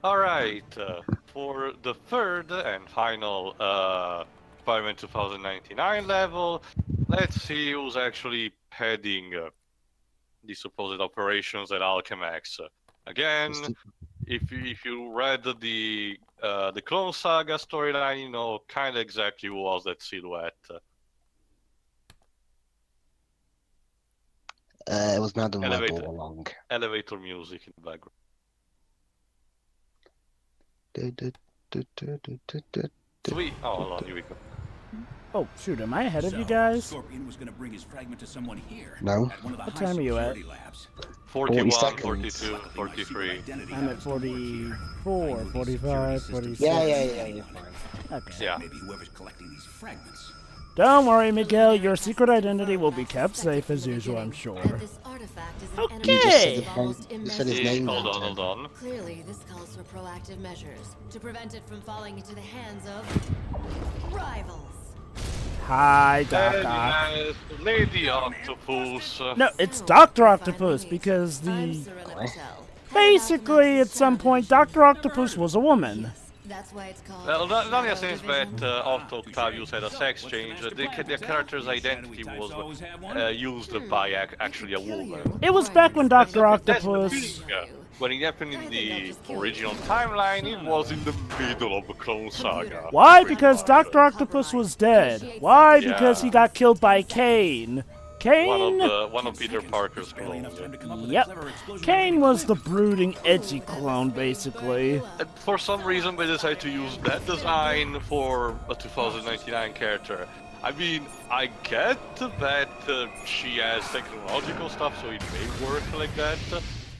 Alright, for the third and final Spider-Man 2099 level, let's see who's actually heading the supposed operations at Alchemax. Again, if you read the Clone Saga storyline, you know kind of exactly who was that silhouette. It was Madam Web Elevator, all along. elevator music in the background. Sweet. Oh, hold on, here we go. Oh, shoot, am I ahead of you guys? Scorpion was going to bring his fragment to someone here. No. At one of the What high time are you at? security labs. 41, seconds. 42, 43. I'm at 44, 45, 46. Yeah, you're fine. Okay. Yeah. Maybe whoever's collecting these fragments. Don't worry, Miguel. Your secret identity will be kept safe as usual, I'm sure. Okay. You said his name. Hold on. Clearly, this calls for proactive measures to prevent it from falling into the hands of rivals. Hi, Doc And Ock. yes, Lady Octopus. No, it's Dr. Octopus because I'm the... Cirilla Patel. Basically, at some point, Dr. Octopus was a woman. That's why it's called. Well, Nanya says Division. that Octavius had a sex change. The character's identity was used by actually a woman. It was back when Dr. That's the Octopus... thing. When it happened in the original timeline, it was in the middle of the Clone Saga. Why? Because Dr. Octopus was dead. Why? Because he got killed by Kane. Kane? One of Peter Parker's clones. Yep. Kane was the brooding, edgy clone, basically. And for some reason, they decided to use that design for a 2099 character. I mean, I get that she has technological stuff, so it may work like that,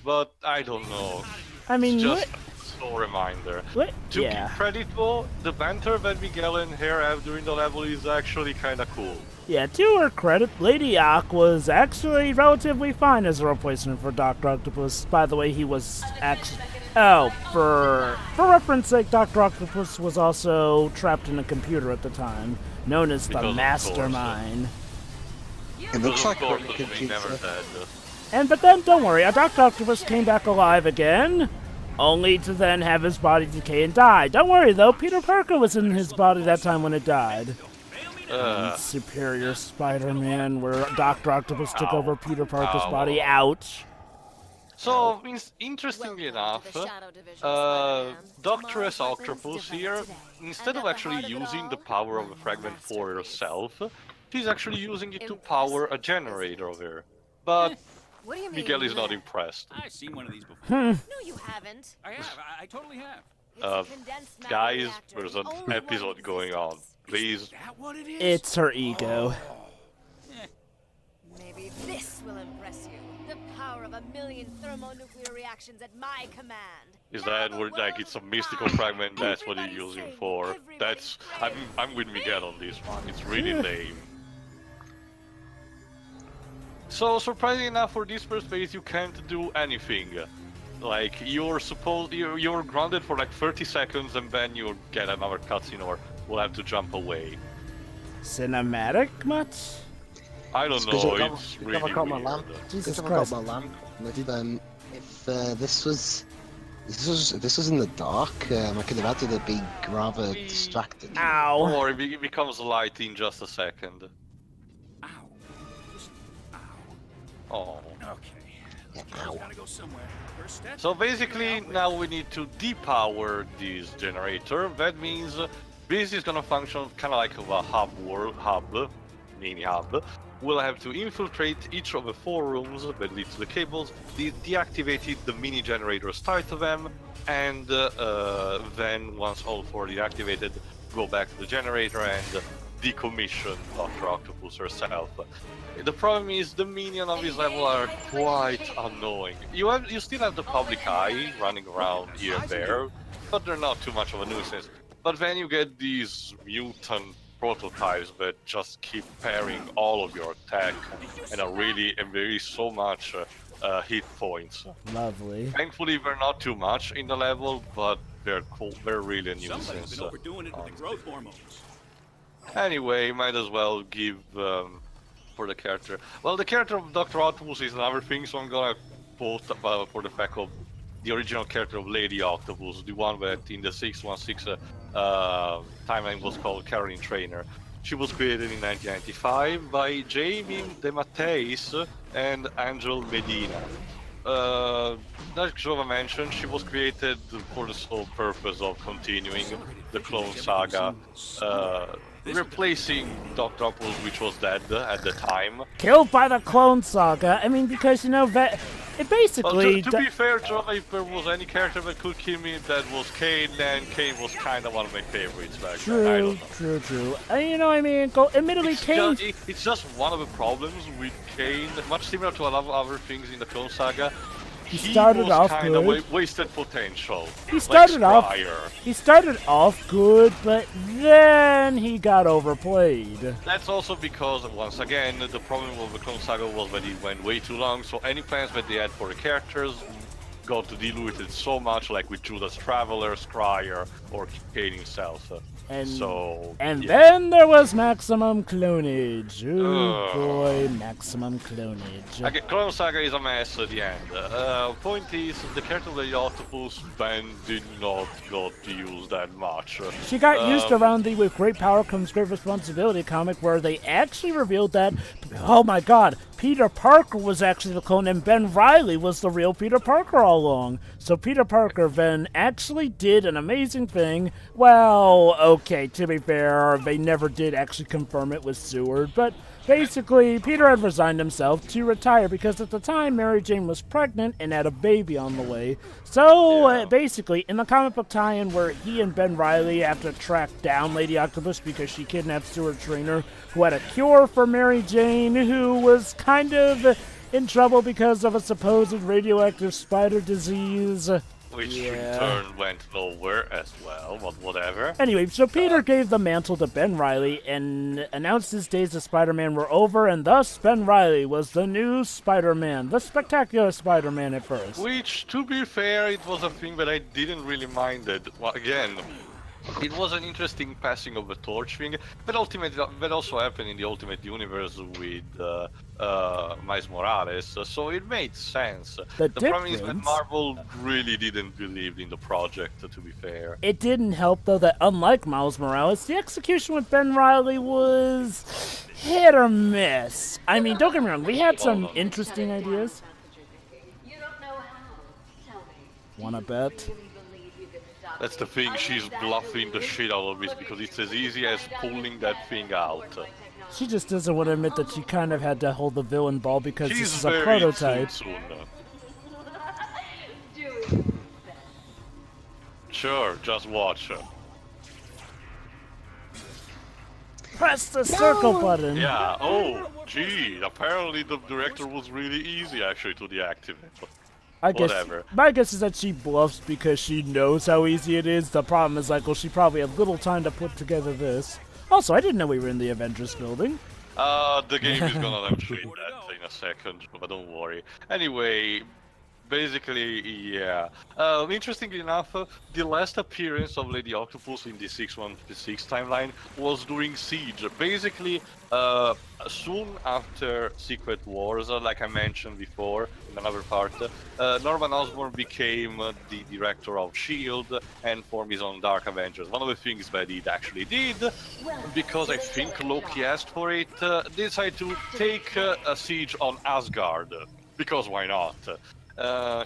but I don't know. I mean, It's just a reminder. what? To Yeah. give credit though, the banter that Miguel and Hare have during the level is actually kinda cool. Yeah, to her credit, Lady Ock was actually relatively fine as a replacement for Dr. Octopus. By the way, he was actually... Oh, for reference sake, Dr. Octopus was also trapped in a computer at the time, known as the Because of Mastermind. It looks like Of a course, we never computer. had. But then, don't worry, Dr. Octopus came back alive again, only to then have his body decay and die. Don't worry, though, Peter Parker was in his body that time when it died. Superior Spider-Man, where Dr. Octopus took over Peter Parker's body. Ouch. So, interestingly enough, Dr. Octopus here, instead of actually using the power of a fragment for herself, she's actually using it to power a generator of her. But What do you mean? Miguel is not impressed. I've seen one of these before. No, you haven't. I have. I totally have. It's a condensed matter Guys, reactor, there's the an only one episode in going on. existence. Please. Is that what it is? It's her ego. Maybe this will impress you. The power of 1,000,000 thermonuclear reactions at my command. Is Now that the what, like, world it's a will mystical rise. fragment, that's what you're Everybody using sing, for? everybody That's, pray. I'm with Miguel on this one, it's really lame. So, surprisingly enough, for this first phase, you can't do anything. Like, you're grounded for like 30 seconds and then you'll get another cutscene or will have to jump away. Cinematic much? I don't Because know, I've it's got really my weird. lamp. Jesus Because I've Christ. got my lamp. If this was in the dark, I could have added it being rather distracted. Don't Ow. worry, it becomes light in just a second. Ow. Just ow. Oh. Okay. Yeah, Gotta go somewhere. First step. So basically, now we need to depower this generator. That means this is gonna function kind of like a mini hub. We'll have to infiltrate each of the 4 rooms that lead to the cables, deactivate the mini generator, start them, and then once all 4 are deactivated, go back to the generator and decommission Dr. Octopus herself. The problem is the minions of this level are quite annoying. You still have the public eye running around here and there, but they're not too much of a nuisance. But then you get these mutant prototypes that just keep pairing all of your attack and there is so much hit points. Lovely. Thankfully, they're not too much in the level, but they're cool. They're really a Somebody's nuisance. been overdoing it with the growth hormones. Anyway, might as well give for the character. Well, the character of Dr. Octopus is another thing, so I'm gonna post for the fact of the original character of Lady Octopus, the one that in the 616 timeline was called Caroline Trainer. She was created in 1995 by Jamie DeMatteis and Angel Medina. Like Jova mentioned, she was created for the sole purpose of continuing the Clone Saga, replacing Dr. Octopus, which was dead at the time. Killed by the Clone Saga. I mean, because, you know, that it basically... Well, to be fair, Jova, if there was any character that could kill me, that was Kane, and Kane was kind of one of my favorites back then. I don't know. True. You know, I mean, admittedly, Kane... It's just one of the problems with Kane, much similar to a lot of other things in the Clone Saga. He started was off kind of good. wasted potential. He started like He started off good, but then he got overplayed. That's also because, once again, the problem with the Clone Saga was that it went way too long, so any plans that they had for the characters got diluted so much, like with Judas Traveler, Scryer, or Kane himself. And then there was maximum clonage. Oh boy, maximum clonage. Okay, Clone Saga is a mess at the end. Point is, the character of the Octopus Ben did not got used that much. She got used around the "With great power comes great responsibility" comic, where they actually revealed that, oh my god, Peter Parker was actually the clone and Ben Reilly was the real Peter Parker all along. So Peter Parker then actually did an amazing thing. Well, okay, to be fair, they never did actually confirm it with Seward, but basically, Peter had resigned himself to retire because at the time Mary Jane was pregnant and had a baby on the way. So basically, in the comic book tie-in where he and Ben Reilly have to track down Lady Octopus because she kidnapped Stewart Trainer, who had a cure for Mary Jane, who was kind of in trouble because of a supposed radioactive spider disease. Which in turn went nowhere as well, but whatever. Anyway, so Peter gave the mantle to Ben Reilly and announced his days as Spider-Man were over, and thus Ben Reilly was the new Spider-Man, the spectacular Spider-Man at first. Which, to be fair, it was a thing that I didn't really mind it. Well, again, it was an interesting passing of the torch thing, but ultimately that also happened in the Ultimate Universe with Miles Morales, so it made sense. The problem is that Marvel really didn't believe in the project, to be fair. It didn't help, though, that unlike Miles Morales, the execution with Ben Reilly was hit or miss. I mean, don't get me wrong, we had some interesting ideas. Wanna bet? That's the thing, she's bluffing the shit out of this because it's as easy as pulling that thing out. She just doesn't want to admit that she kind of had to hold the villain ball because She's this is a prototype. Soon. Sure, just watch her. Press the circle button. Yeah, oh, gee, apparently the director was really easy actually to deactivate. Whatever. My guess is that she bluffs because she knows how easy it is. The problem is, like, well, she probably had little time to put together this. Also, I didn't know we were in the Avengers building. The game is gonna demonstrate that in a second, but don't worry. Anyway, basically, yeah. Interestingly enough, the last appearance of Lady Octopus in the 616 timeline was during Siege. Basically, soon after Secret Wars, like I mentioned before in another part, Norman Osborn became the director of S.H.I.E.L.D. and formed his own Dark Avengers. One of the things that he actually did, because I think Loki asked for it, decided to take a siege on Asgard. Because why not?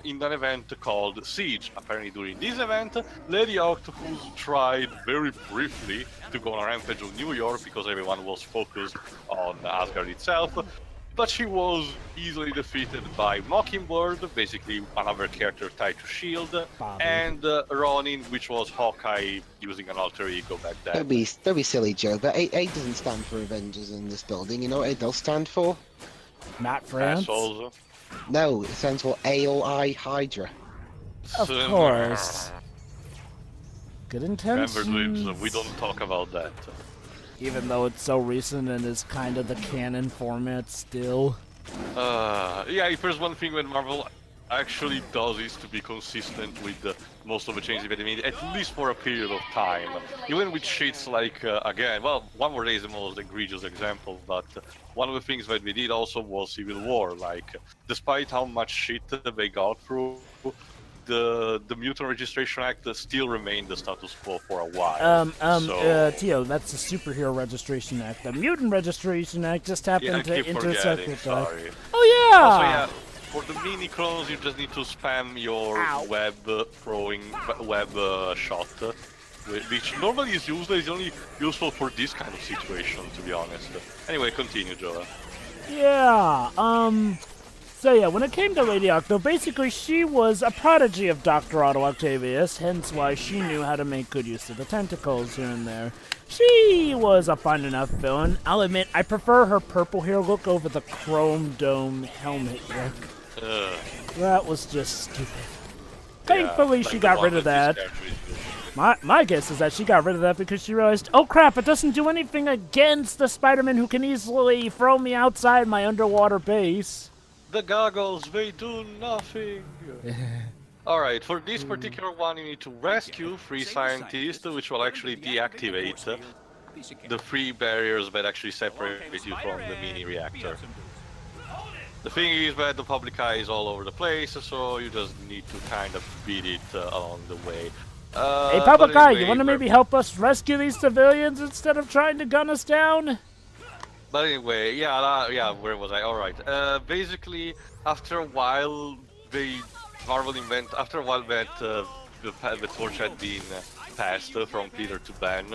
In an event called Siege. Apparently during this event, Lady Octopus tried very briefly to go on a rampage of New York because everyone was focused on Asgard itself, but she was easily defeated by Mockingbird, basically another character tied to S.H.I.E.L.D., and Ronin, which was Hawkeye using an alter ego back then. Don't be silly, Joe, but A doesn't stand for Avengers in this building. You know what it does stand for? Not France. Assholes. No, it stands for AOI Hydra. Of course. Good intentions. Remember, we don't talk about that. Even though it's so recent and is kind of the canon format still. Yeah, if there's one thing that Marvel actually does is to be consistent with most of the changes that they made, at least for a period of time. Even with shits like, again, well, One More Day is the most egregious example, but one of the things that we did also was Civil War. Like, despite how much shit they got through, the Mutant Registration Act still remained the status quo for a while. Tio, that's the Superhero Registration Act. The Mutant Registration Act just happened to keep intersect forgetting, with that. sorry. Oh yeah! Also, yeah, for the mini clones, you just need to spam your web shot, which normally is useless. It's only useful for this kind of situation, to be honest. Anyway, continue, Joa. Yeah, so yeah, when it came to Lady Octo, basically she was a prodigy of Dr. Otto Octavius, hence why she knew how to make good use of the tentacles here and there. She was a fine enough villain. I'll admit, I prefer her purple hair look over the chrome dome helmet look. That was just stupid. Thankfully, she got rid of that. My guess is that she got rid of that because she realized, oh crap, it doesn't do anything against the Spider-Man who can easily throw me outside my underwater base. The goggles, they do nothing. Alright, for this particular one, you need to rescue 3 scientists, which will actually deactivate the 3 barriers that actually separate you from the mini reactor. The thing is that the public eye is all over the place, so you just need to kind of beat it along the way. Hey, public eye, you want to maybe help us rescue these civilians instead of trying to gun us down? But anyway, where was I? Alright, basically, after a while, after a while that the torch had been passed from Peter to Ben,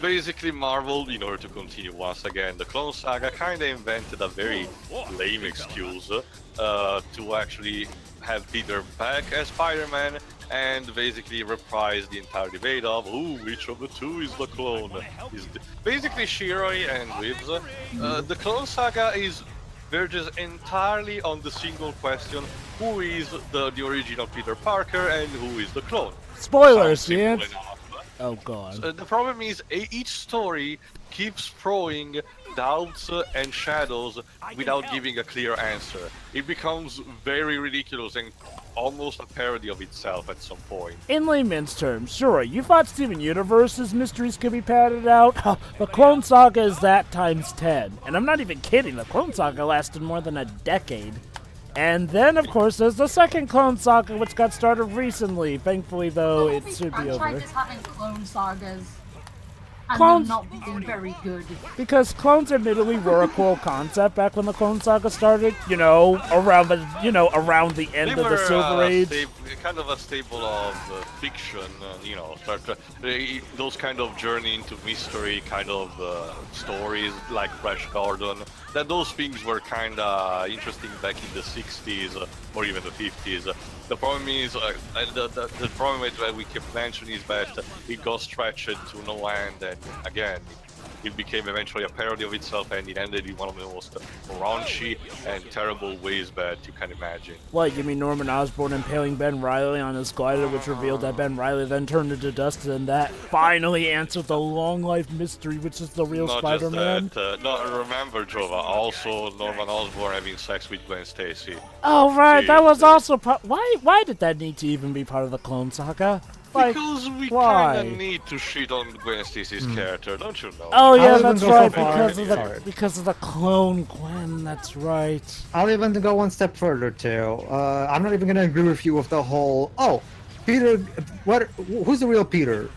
basically Marvel, in order to continue once again the Clone Saga, kinda invented a very lame excuse to actually have Peter back as Spider-Man and basically reprise the entire debate of which of the two is the clone. Basically Shiroi and Reeves. The Clone Saga verges entirely on the single question: who is the original Peter Parker and who is the clone? Spoilers, yeah. Oh god. The problem is each story keeps throwing doubts and shadows without giving a clear answer. It becomes very ridiculous and almost a parody of itself at some point. In layman's terms, sure, you thought Steven Universe's mysteries could be padded out? The Clone Saga is that times 10. And I'm not even kidding, the Clone Saga lasted more than a decade. And then, of course, there's the second Clone Saga, which got started recently. Thankfully, though, it should be over. I'm just having Clone Sagas. And Clones- them not being very good. Because clones admittedly were a cool concept back when the Clone Saga started, around the end They of the Silver Age. Kind of a staple of fiction, those kind of journey into mystery kind of stories like Flash Gordon. Those things were kind of interesting back in the 60s or even the 50s. The problem is, the problem that we keep mentioning is that it got stretched to no end, and again, it became eventually a parody of itself, and it ended in one of the most raunchy and terrible ways that you can imagine. What, you mean Norman Osborn impaling Ben Reilly on his glider, which revealed that Ben Reilly then turned into dust, and that finally answered the long life mystery, which is the real Spider-Man? Remember, Jova, also Norman Osborn having sex with Gwen Stacy. Oh right, that was also why did that need to even be part of the Clone Saga? Because we why? kinda need to shit on Gwen Stacy's character, don't you know? Oh yeah, I'll that's even go right, so far. because of the clone Gwen, that's right. I'll even go one step further too. I'm not even gonna agree with you with the whole. Oh, Peter, who's the real Peter?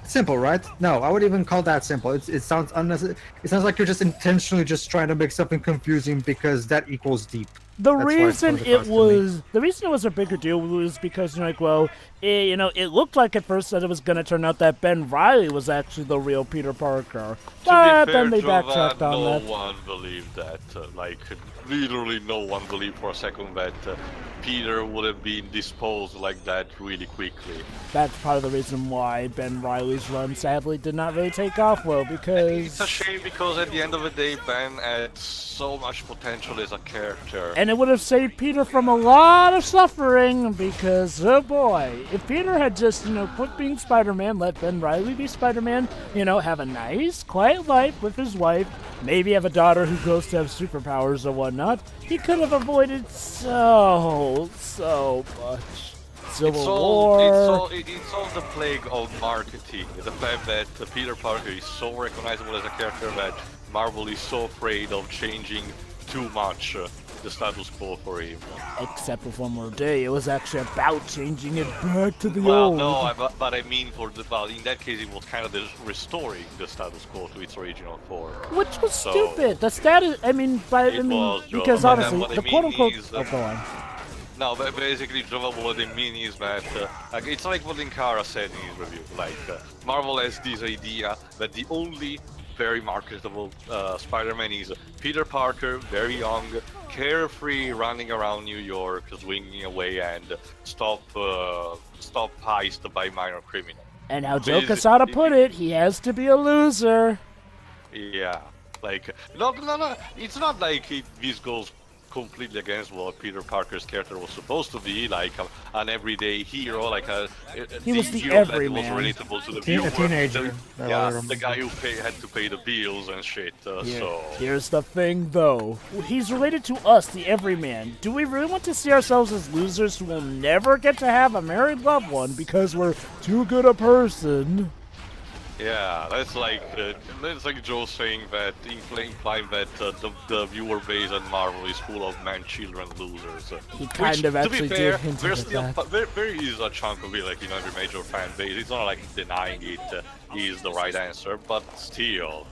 Simple, right? No, I wouldn't even call that simple. It sounds unnecessary. It sounds like you're just intentionally just trying to make something confusing because that equals deep. The That's why reason it's it was a bigger deal was because it looked like at first that it was going to turn out that Ben Reilly was actually the real Peter Parker, but then they backtracked on that. No one believed that. Literally no one believed for a second that Peter would have been disposed like that really quickly. That's part of the reason why Ben Reilly's run sadly did not really take off well, because It's a shame because at the end of the day, Ben had so much potential as a character. And it would have saved Peter from a lot of suffering, because, oh boy, if Peter had just, quit being Spider-Man, let Ben Reilly be Spider-Man, have a nice, quiet life with his wife, maybe have a daughter who grows to have superpowers or whatnot, he could have avoided so much. Civil War. It's all the plague of marketing. The fact that Peter Parker is so recognizable as a character that Marvel is so afraid of changing too much the status quo for him. Except for one more day, it was actually about changing it back to the Well, old. no, but I mean in that case it was kind of restoring the status quo to its original form. Which was So- stupid. The status, I mean, because But honestly, what I the mean quote-unquote... is, Oh, go on. No, but basically, what I mean is that it's like what Linkara said in his review. Like Marvel has this idea that the only very marketable Spider-Man is Peter Parker, very young, carefree, running around New York, swinging away, and stop heist by minor criminal. And how Joe Quesada put it, he has to be a loser. Yeah, like no. It's not like this goes completely against what Peter Parker's character was supposed to be, like an everyday hero, like He was the hero that was everyman. relatable to the viewer. A teenager. The guy who had to pay the bills and shit. Here's the thing, though. He's related to us, the everyman. Do we really want to see ourselves as losers who will never get to have a married loved one because we're too good a person? Yeah, that's like Joe saying that, implying that the viewer base at Marvel is full of man-children losers. He kind of actually to be fair, did hint at that. there is a chunk of it, like in every major fan base. It's not like denying it is the right answer, but still,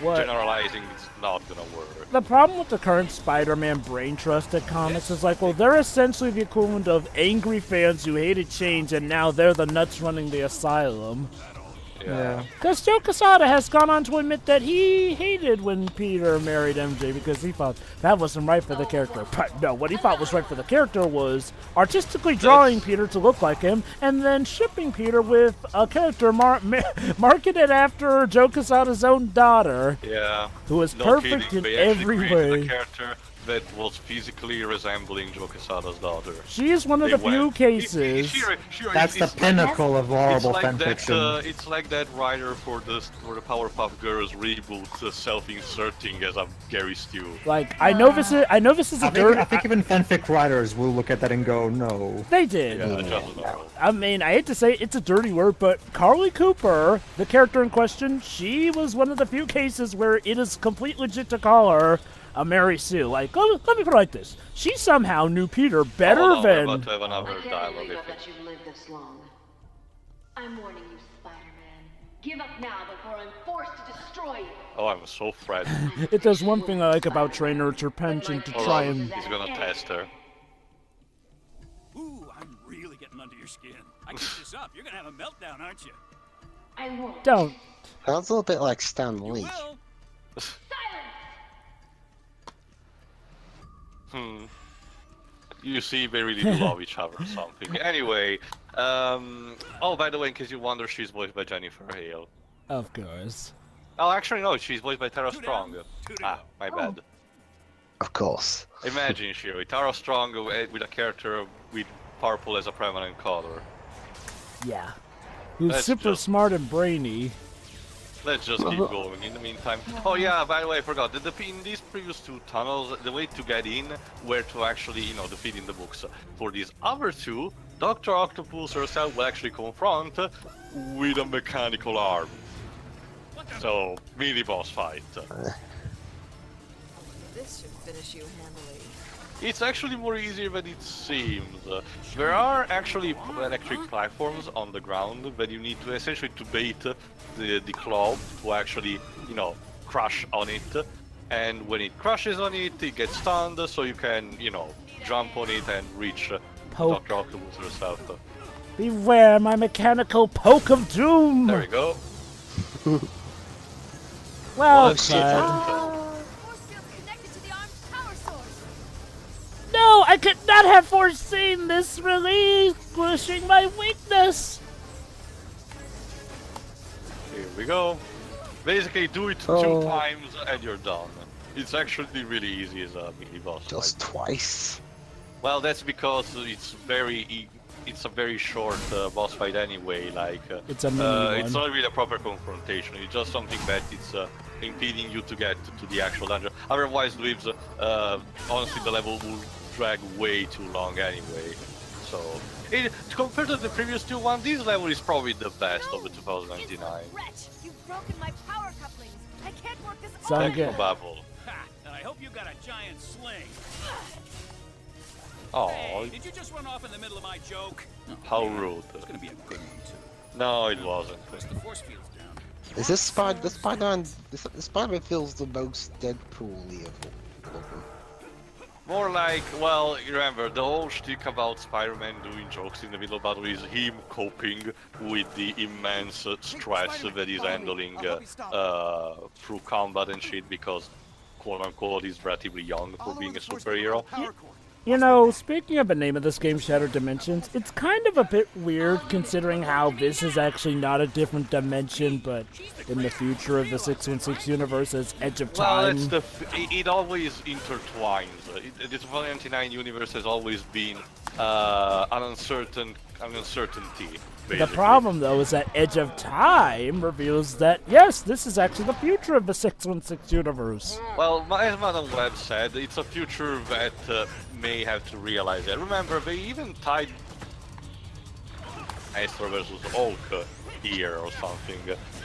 generalizing is not gonna work. The problem with the current Spider-Man brain trusted comics is like, well, they're essentially the equivalent of angry fans who hated change, and now they're the nuts running the asylum. Yeah. Because Joe Quesada has gone on to admit that he hated when Peter married MJ because he thought that wasn't right for the character. But no, what he thought was right for the character was artistically drawing Peter to look like him and then shipping Peter with a character marketed after Joe Quesada's own daughter. Yeah. Who was No perfect kidding, in they actually every created way. a character that was physically resembling Joe Quesada's daughter. She is one of the few cases. That's the pinnacle of horrible it's like fanfiction. It's like that writer for the Powerpuff Girls reboot, self-inserting as a Gary Stew. Like I know this is a dirt. I think even fanfic writers will look at that and go, no. They did. Yeah, just no. I mean, I hate to say it's a dirty word, but Carly Cooper, the character in question, she was one of the few cases where it is completely legit to call her a Mary Sue. Like, let me put it like this: she somehow knew Peter better Hold on, we're than. about to have another I can't dialogue. believe I I've think. let you live this long. I'm warning you, Spider-Man. Give up now before I'm forced to destroy you. Oh, I'm so frightened. If there's one thing I like about Trainer, it's her penchant to Hold try on, and. he's gonna test her. Ooh, I'm really getting under your skin. I keep this up. You're gonna have a meltdown, aren't you? I won't. Don't. Sounds a little bit like Stan Lee. Well, You see, they really do love each other or something. Anyway, oh, by the way, in case you wonder, she's voiced by Jennifer Hale. Of course. Oh, actually, no, she's voiced by Tara Two down, Strong. two Ah, down. my bad. Of course. Imagine, Shiri, Tara Strong with a character with purple as a prevalent color. Yeah. Who's That's super just- smart and brainy. Let's just keep going. In the meantime, oh yeah, by the way, I forgot. In these previous two tunnels, the way to get in were to actually, defeat in the books. For these other two, Dr. Octopus herself will actually confront with a mechanical arm. So, mini boss fight. This should finish you handily. It's actually more easier than it seems. There are actually electric platforms on the ground that you need to essentially to bait the claw to actually, crush on it. And when it crushes on it, it gets stunned, so you can, jump on it and reach Poke. Dr. Octopus herself. Beware my mechanical poke of doom! There we go. Well, Oh, shit. Force field connected to the arm's power source. no, I could not have foreseen this relinquishing my weakness! Here we go. Basically, do it two times and you're done. It's actually really easy as a mini boss fight. Just twice. Well, that's because it's a very short boss fight anyway. Like It's a mini it's one. not really a proper confrontation. It's just something that it's impeding you to get to the actual dungeon. Otherwise, Dweebs, honestly, the level will drag way too long anyway. So, compared to the previous two ones, this level is probably the best of the 2099. Wretch, you've broken my power couplings. I can't work this Sound on. good. Technobabble. ha! and I hope you got a giant sling. Oh, Hey, did you just run off in the middle of my joke? Oh, how man, rude. It's gonna be a good one too. No, it wasn't. Plus the force field's down. Is this Spider-Man? The Spider-Man feels the most Deadpool-y of all of them. More like, well, remember, the whole shtick about Spider-Man doing jokes in the middle of battle is him coping with the immense stress that he's handling through combat and shit because, quote-unquote, he's relatively young for being a superhero. You know, speaking of the name of this game, Shattered Dimensions, it's kind of a bit weird considering how this is actually not a different dimension, but in the future of the 616 universe as Edge of Time. Well, it always intertwines. The 2099 universe has always been an uncertainty. Basically. The problem, though, is that Edge of Time reveals that, yes, this is actually the future of the 616 universe. Well, as Madam Web said, it's a future that may have to realize that. Remember, they even tied Astro versus Hulk here or something.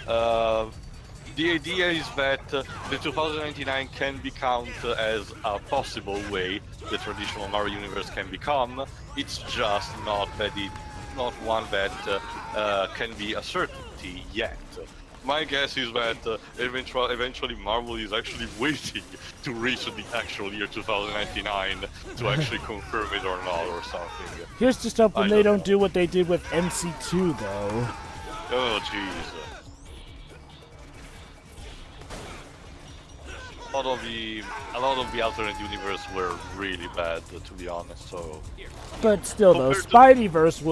The idea is that the 2099 can be counted as a possible way the traditional Marvel universe can become. It's just not one that can be a certainty yet. My guess is that eventually Marvel is actually waiting to reach the actual year 2099 to actually confirm it or not or something. Here's just hoping they don't do what they did with MC2, though. Oh, jeez. A lot of the alternate universe were really bad, to be honest. So, but still, though, Spideyverse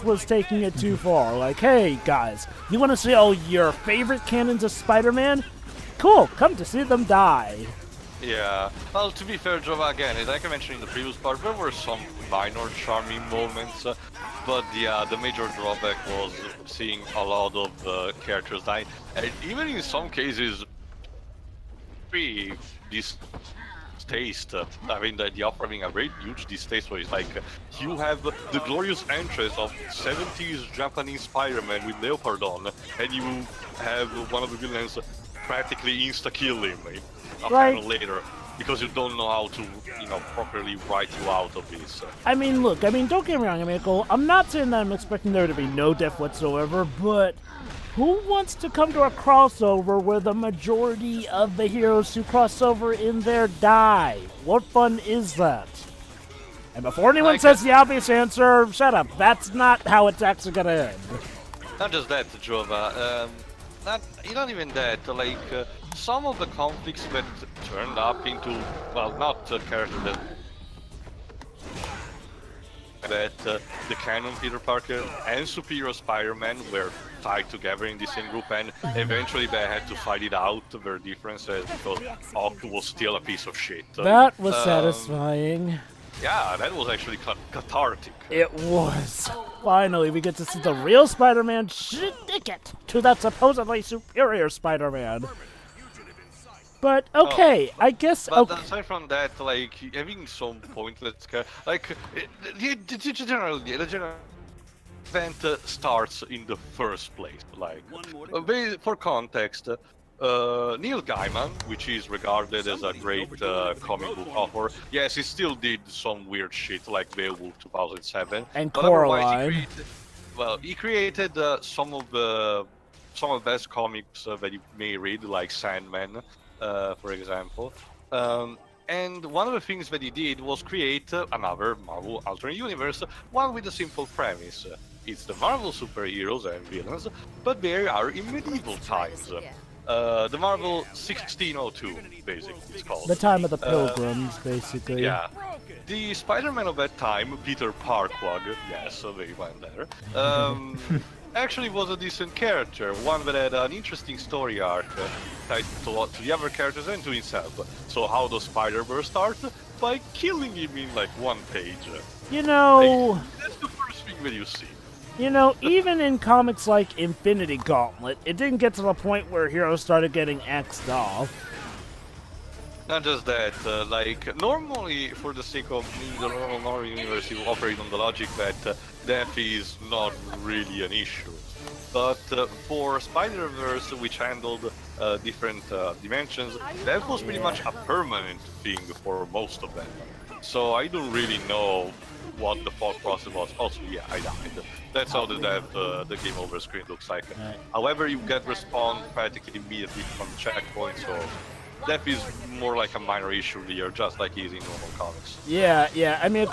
was taking it too far. Like, hey guys, you want to see all your favorite canons of Spider-Man? Cool, come to see them die. Yeah. Well, to be fair, Jova, again, like I mentioned in the previous part, there were some minor charming moments, but the major drawback was seeing a lot of characters die, and even in some cases. Distaste. I mean, the offer having a very huge distaste where it's like you have the glorious entrance of 70s Japanese Spider-Man with leopard on, and you have one of the villains practically insta-kill him a panel later because you don't know how to, properly write you out of this. I mean, look, don't get me wrong, Michael. I'm not saying that I'm expecting there to be no death whatsoever, but who wants to come to a crossover where the majority of the heroes who cross over in there die? What fun is that? And before anyone says the obvious answer, shut up. That's not how it's actually gonna end. Not just that, Jova. Not even that. Like, some of the conflicts that turned up into, well, not characters that the canon Peter Parker and Superior Spider-Man were tied together in the same group, and eventually they had to fight it out, their differences, because Octopus was still a piece of shit. That was satisfying. Yeah, that was actually cathartic. It was. Finally, we get to see the real Spider-Man stick it to that supposedly superior Spider-Man. But okay, I guess. But aside from that, like having some pointless, like the general event starts in the first place. Like, for context, Neil Gaiman, which is regarded as a great comic book author, yes, he still did some weird shit like Beowulf 2007. And but Coraline. He created some of the best comics that you may read, like Sandman, for example. And one of the things that he did was create another Marvel alternate universe, one with a simple premise. It's the Marvel superheroes and villains, but they are in medieval times. The Marvel 1602, basically, it's called. The time of the Pilgrims, basically. Yeah. The Spider-Man of that time, Peter Parquag, yes, so they went there, actually was a decent character, one that had an interesting story arc tied to the other characters and to himself. So how does Spider-Verse start? By killing him in like one page. That's the first thing that you see. Even in comics like Infinity Gauntlet, it didn't get to the point where heroes started getting axed off. Not just that, like, normally, for the sake of the normal Marvel universe, you operate on the logic that death is not really an issue. But for Spider-Verse, which handled different dimensions, death was pretty much a permanent thing for most of them. So I don't really know what the thought process was. Also, yeah, I died. That's how the game over screen looks like. However, you get respawn practically immediately from the checkpoint, so death is more like a minor issue here, just like is in normal comics. Yeah. I mean,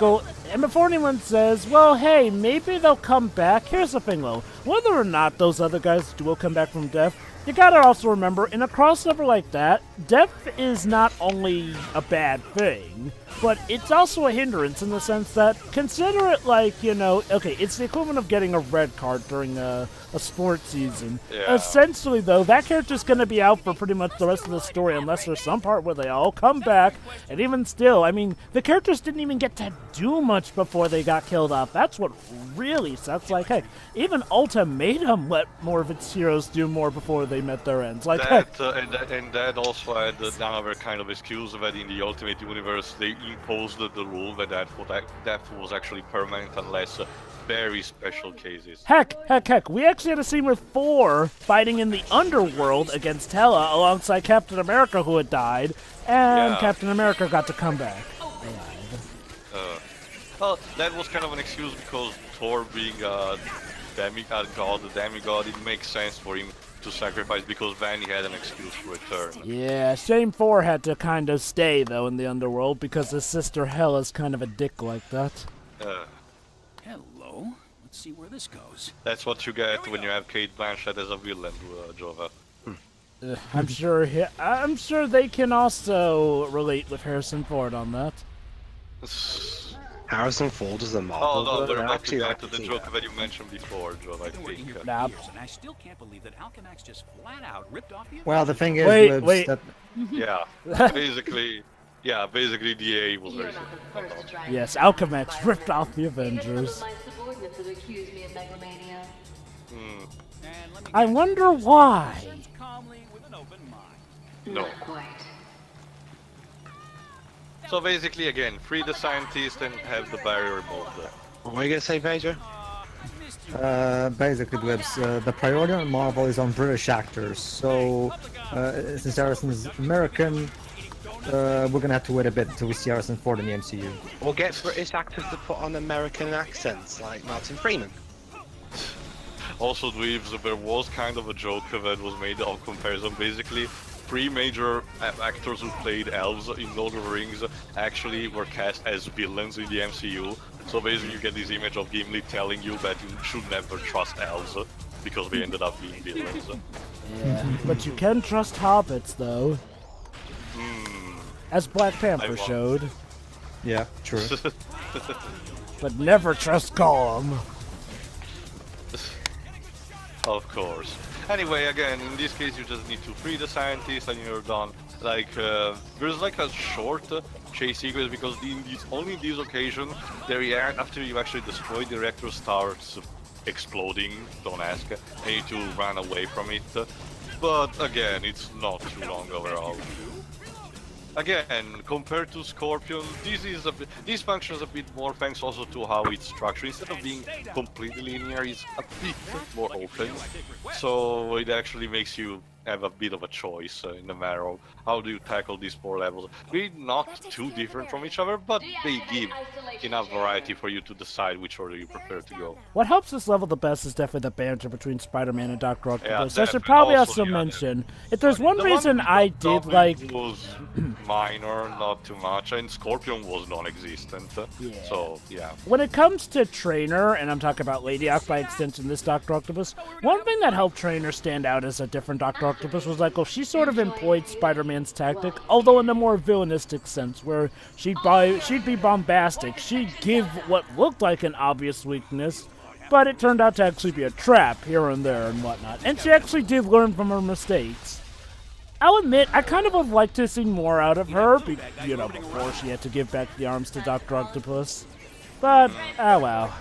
and before anyone says, well, hey, maybe they'll come back, here's the thing, though. Whether or not those other guys will come back from death, you gotta also remember, in a crossover like that, death is not only a bad thing, but it's also a hindrance in the sense that, consider it like, okay, it's the equivalent of getting a red card during a sports season. Yeah. Essentially, though, that character's gonna be out for pretty much the rest of the story unless there's some part where they all come back, and even still, I mean, the characters didn't even get to do much before they got killed off. That's what really sucks. Like, heck, even Ultimatum let more of its heroes do more before they met their ends. Like, heck, and that also had another kind of excuse that in the Ultimate Universe they imposed the rule that death was actually permanent unless very special cases. Heck, we actually had a scene with Thor fighting in the underworld against Hela alongside Captain America who had died, and Captain America got to come back. Well, that was kind of an excuse because Thor being a demigod, it makes sense for him to sacrifice because then he had an excuse to return. Yeah, shame Thor had to kind of stay, though, in the underworld because his sister Hela's kind of a dick like that. Hello. Let's see where this goes. That's what you get when you have Kate Blanchett as a villain, Jova. I'm sure they can also relate with Harrison Ford on that. Harrison Ford is a Marvel. Oh no, we're about to actually, get to the joke that you mentioned before, Joe, I think. Nah. And I still can't believe that Alchemax just flat out ripped off the Well, the thing is, Wait. that Yeah, basically DA was very simple. Yes, Alchemax ripped off the Avengers. My subordinates have accused me of megalomania. And let me I wonder why. calmly with an open mind. No. Not quite. So basically, again, free the scientist and have the barrier removed. What were you gonna say, Pedro? basically, the priority on Marvel is on British actors. So, since Harrison's American, we're gonna have to wait a bit until we see Harrison Ford in the MCU. Or get British actors to put on American accents, like Martin Freeman. Also, Dweebs, there was kind of a joke that was made of comparison. Basically, 3 major actors who played elves in Lord of the Rings actually were cast as villains in the MCU. So basically, you get this image of Gimli telling you that you should never trust elves because they ended up being villains. Yeah, but you can trust hobbits, though. As Black Panther showed. Yeah, true. But never trust Gollum. Of course. Anyway, again, in this case, you just need to free the scientist and you're done. Like, there's like a short chase sequence because only in this occasion, after you actually destroy the reactor starts exploding, don't ask, and you need to run away from it. But again, it's not too long overall. Again, compared to Scorpion, this functions a bit more thanks also to how it's structured. Instead of being completely linear, it's a bit more open. So it actually makes you have a bit of a choice in the matter of how do you tackle these 4 levels. They're not too different from each other, but they give enough variety for you to decide which order you prefer to go. What helps this level the best is definitely the banter between Spider-Man and Dr. Octopus. Yeah, I should probably also, also yeah, mention, if there's one The reason I did like... was minor, not too much, and Scorpion was non-existent. Yeah. So, yeah. When it comes to Trainer, and I'm talking about Lady Ock by extension, this Dr. Octopus, one thing that helped Trainer stand out as a different Dr. Octopus was like, well, she sort of employed Spider-Man's tactic, although in a more villainistic sense, where she'd be bombastic. She'd give what looked like an obvious weakness, but it turned out to actually be a trap here and there and whatnot. And she actually did learn from her mistakes. I'll admit, I kind of would like to see more out of her, before she had to give back the arms to Dr. Octopus. But, oh well.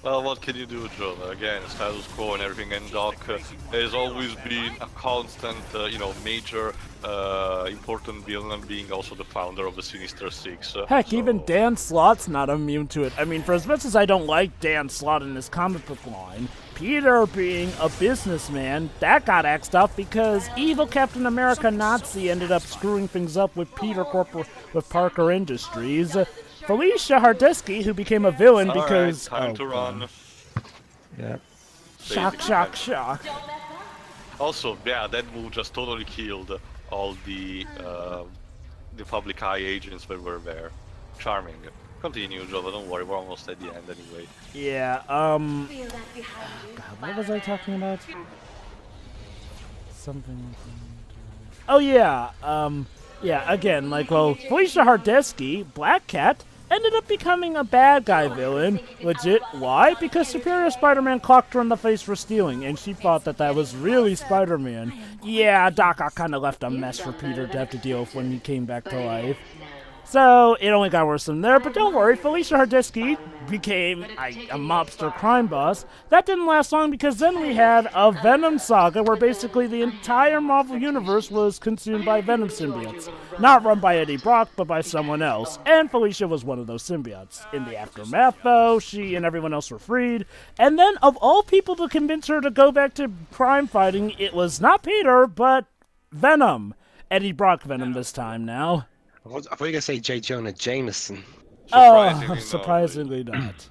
Well, what can you do, Joe? Again, status quo and everything, and Doc has always been a constant, major, important villain, being also the founder of the Sinister Six. Heck, so- even Dan Slott's not immune to it. I mean, for as much as I don't like Dan Slott in his comic book line, Peter being a businessman, that got axed off because evil Captain America Nazi ended up screwing things up with with Parker Industries. Felicia Hardesky, who became a villain because... Time to run. Yeah. Shock. Also, yeah, that move just totally killed all the public eye agents that were there. Charming. Continue, Jova, don't worry, we're almost at the end anyway. Yeah, God, what was I talking about? Something... Oh, yeah, again, Felicia Hardesky, Black Cat, ended up becoming a bad guy villain. Legit. Why? Because Superior Spider-Man clocked her in the face for stealing, and she thought that was really Spider-Man. Yeah, Doc Ock kind of left a mess for Peter to have to deal with when he came back to life. So, it only got worse from there, but don't worry, Felicia Hardesky became a mobster crime boss. That didn't last long because then we had a Venom saga where basically the entire Marvel Universe was consumed by Venom symbiotes. Not run by Eddie Brock, but by someone else. And Felicia was one of those symbiotes. In the aftermath, though, she and everyone else were freed. And then, of all people to convince her to go back to crime fighting, it was not Peter, but Venom. Eddie Brock Venom this time now. I thought you were gonna say J. Jonah Jameson. Surprisingly not.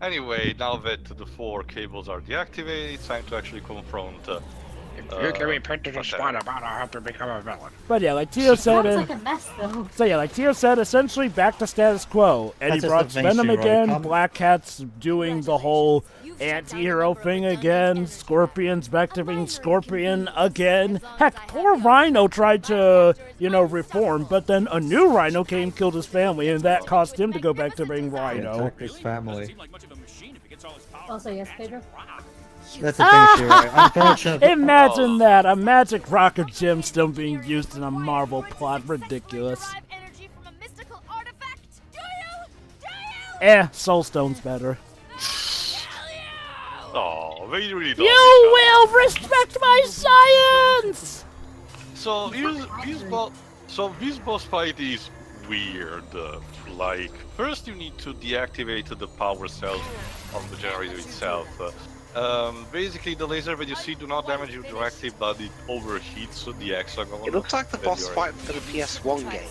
Anyway, now that the 4 cables are deactivated, it's time to actually confront. You can be put to the spot about how to become a villain. But yeah, like Tio said, Sounds like a mess, though. so yeah, like Tio said, essentially back to status quo. Eddie just Brock's the thing, Venom Shiro. again, Black Cat's doing the whole anti-hero thing again, Scorpion's back to being Scorpion again. Heck, poor Rhino tried to, reform, but then a new Rhino came, killed his family, and that caused him to go back to being Rhino. Attack his family. Seem like much of a machine if it gets all his power. Also, yes, Pedro. That's the thing, Shiro. Unfortunately. Imagine that, a magic rocket gem still being used in a Marvel plot, ridiculous. Energy from a mystical artifact. Do you? Soulstone's better. Oh, they really don't. You will respect my science! So this boss fight is weird. First you need to deactivate the power cells of the generator itself. Basically, the laser that you see do not damage you directly, but it overheats the hexagon. It looks like the that boss you're fight for the PS1 game.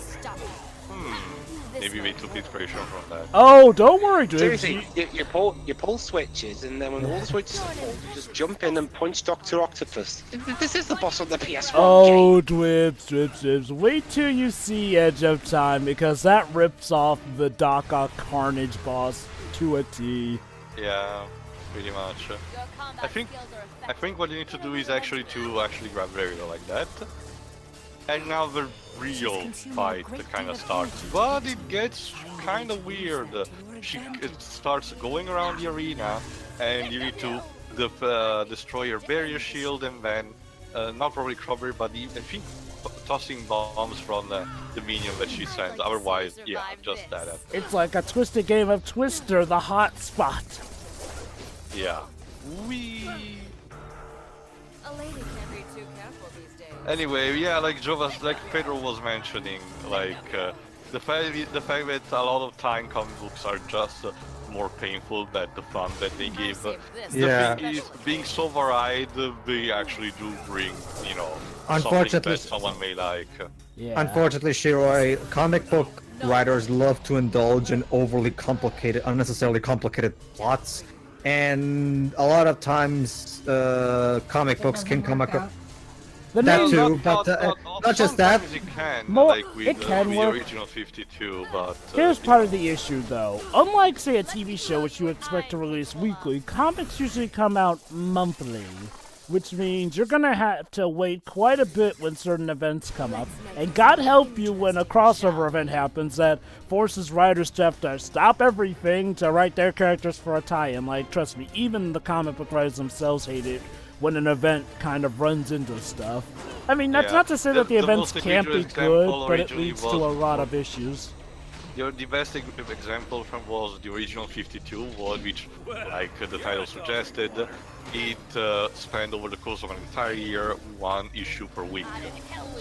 Maybe they took inspiration from that. Oh, don't worry, dude. Seriously, you pull switches, and then when all the switches are pulled, you just jump in and punch Dr. Octopus. This is the boss of the PS1 Oh, game. Dwibs. Wait till you see Edge of Time, because that rips off the Doc Ock Carnage boss to a T. Yeah, pretty much. I think what you need to do is actually grab Variable like that. And now the real fight kind of starts, but it gets kind of weird. It starts going around the arena, and you need to destroy your barrier shield, and then not probably cover, but I think tossing bombs from the minion that she sends. Otherwise, yeah, just that. It's like a twisted game of Twister, the hot spot. Yeah. A lady can't be too careful these days. Anyway, yeah, like Pedro was mentioning, the fact that a lot of time comic books are just more painful than the fun that they give. The thing is, being so varied, they actually do bring, something that someone may like. Yeah. Unfortunately, Shiro, comic book writers love to indulge in overly complicated, unnecessarily complicated plots, and a lot of times comic books can come across. That too, but not just that. It can, More- like with it can the work. original 52, but... Here's part of the issue, though. Unlike, say, a TV show, which you expect to release weekly, comics usually come out monthly, which means you're gonna have to wait quite a bit when certain events come up. And God help you when a crossover event happens that forces writers to have to stop everything to write their characters for a tie-in. Like, trust me, even the comic book writers themselves hate it when an event kind of runs into stuff. I mean, that's not to say that the events most can't be egregious example good, but it originally leads to was a lot of issues. The best example from was the original 52, which, like the title suggested, it spanned over the course of an entire year, one issue per week.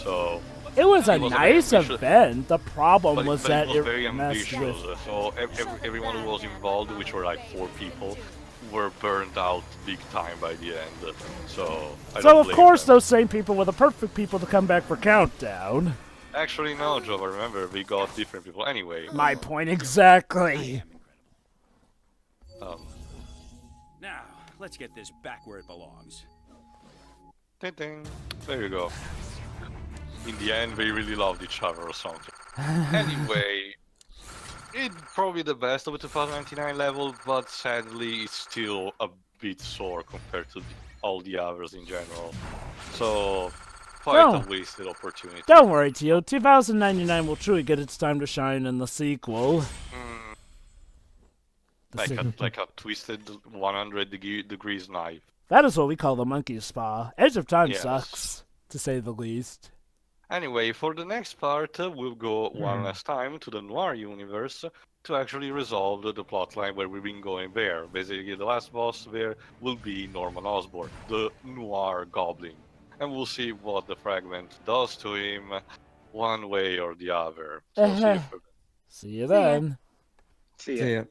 So It was a was a nice very ambitious- event. The problem but, was but that it was very messed ambitious. with. So everyone who was involved, which were like 4 people, were burned out big time by the end. So I So don't of blame course them. those same people were the perfect people to come back for Countdown. Actually, no, Joe. Remember, we got different people anyway. My point exactly. Now, let's get this back where it belongs. Ding, ding. There you go. In the end, they really loved each other or something. Anyway, it's probably the best of the 2099 level, but sadly, it's still a bit sore compared to all the others in general. So, quite No. a wasted opportunity. Don't worry, Tio. 2099 will truly get its time to shine in the sequel. Like a twisted 100 degrees knife. That is what we call the monkey spa. Edge of Time Yes. sucks, to say the least. Anyway, for the next part, we'll go one last time to the Noir universe to actually resolve the plotline where we've been going there. Basically, the last boss there will be Norman Osborn, the Noir Goblin. And we'll see what the fragment does to him, one way or the other. So see you for See you then. See ya. See ya.